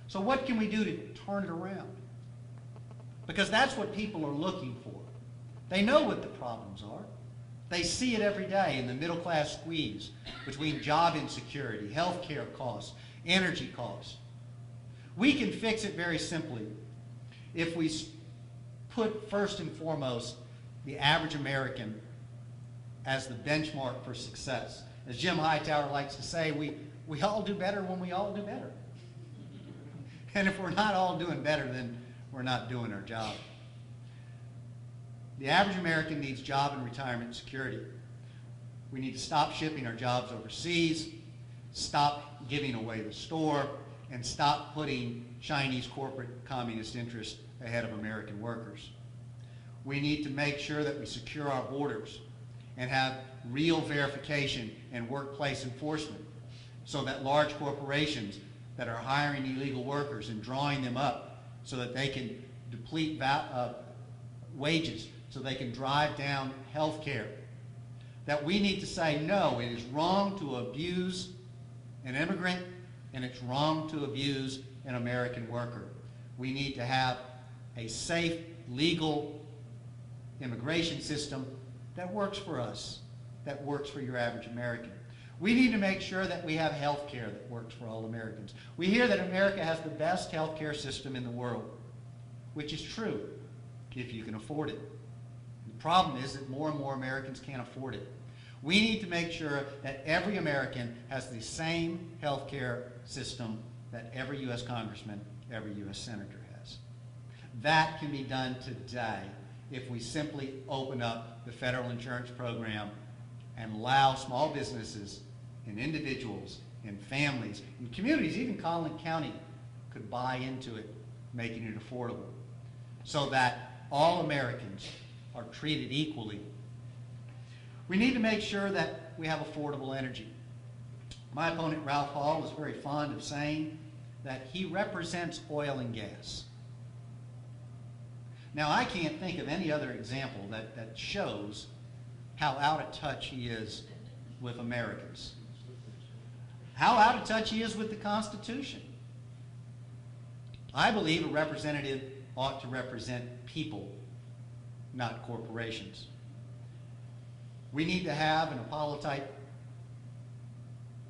So what can we do to turn it around? Because that's what people are looking for. They know what the problems are. They see it every day in the middle class squeeze between job insecurity, health care costs, energy costs. We can fix it very simply if we put first and foremost the average American as the benchmark for success. As Jim Hightower likes to say, we all do better when we all do better. And if we're not all doing better, then we're not doing our job. The average American needs job and retirement security. We need to stop shipping our jobs overseas, stop giving away the store, and stop putting Chinese corporate communist interests ahead of American workers. We need to make sure that we secure our borders and have real verification and workplace enforcement so that large corporations that are hiring illegal workers and drawing them up so that they can deplete wages, so they can drive down health care. That we need to say, no, it is wrong to abuse an immigrant and it's wrong to abuse an American worker. We need to have a safe, legal immigration system that works for us, that works for your average American. We need to make sure that we have health care that works for all Americans. We hear that America has the best health care system in the world, which is true if you can afford it. The problem is that more and more Americans can't afford it. We need to make sure that every American has the same health care system that every U.S. congressman, every U.S. senator has. That can be done today if we simply open up the federal insurance program and allow small businesses and individuals and families and communities, even Collin County, could buy into it, making it affordable, so that all Americans are treated equally. We need to make sure that we have affordable energy. My opponent, Ralph Hall, was very fond of saying that he represents oil and gas. Now, I can't think of any other example that shows how out of touch he is with Americans, how out of touch he is with the Constitution. I believe a representative ought to represent people, not corporations. We need to have an Apollo-type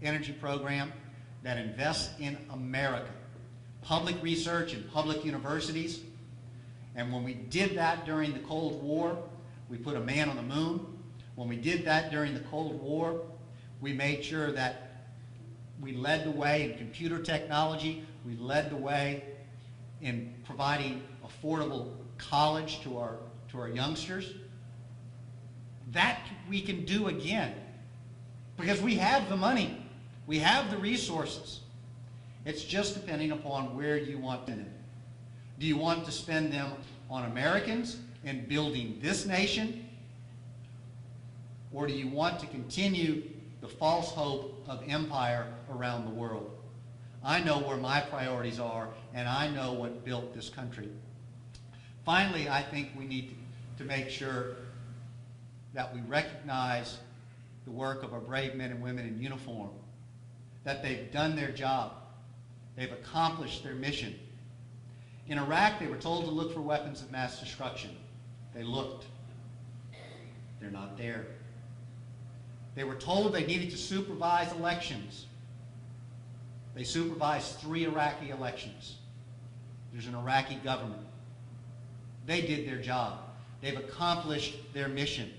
energy program that invests in America, public research and public universities. And when we did that during the Cold War, we put a man on the moon. When we did that during the Cold War, we made sure that we led the way in computer technology. We led the way in providing affordable college to our youngsters. That we can do again because we have the money. We have the resources. It's just depending upon where you want them. Do you want to spend them on Americans and building this nation? Or do you want to continue the false hope of empire around the world? I know where my priorities are, and I know what built this country. Finally, I think we need to make sure that we recognize the work of our brave men and women in uniform, that they've done their job, they've accomplished their mission. In Iraq, they were told to look for weapons of mass destruction. They looked. They're not there. They were told they needed to supervise elections. They supervised 3 Iraqi elections. There's an Iraqi government. They did their job. They've accomplished their mission.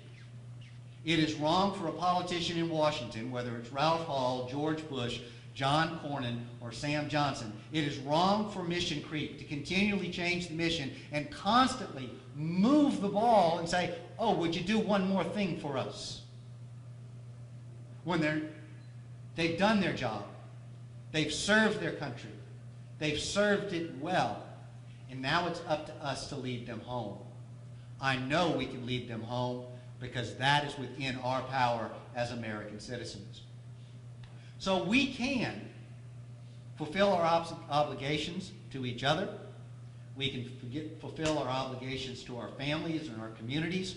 It is wrong for a politician in Washington, whether it's Ralph Hall, George Bush, John Cornyn, or Sam Johnson. It is wrong for Mission Creep to continually change the mission and constantly move the ball and say, oh, would you do one more thing for us? When they've done their job. They've served their country. They've served it well. And now it's up to us to lead them home. I know we can lead them home because that is within our power as American citizens. So we can fulfill our obligations to each other. We can fulfill our obligations to our families and our communities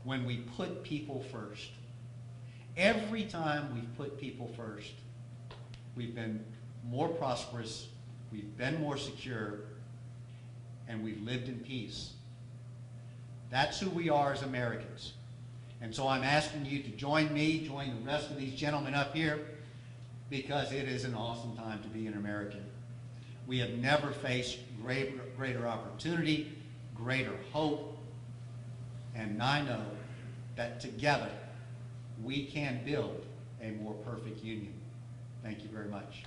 when we put people first. Every time we've put people first, we've been more prosperous we've been more secure, and we've lived in peace. That's who we are as Americans. And so I'm asking you to join me, join the rest of these gentlemen up here, because it is an awesome time to be an American. We have never faced greater opportunity, greater hope, and I know that together we can build a more perfect union. Thank you very much.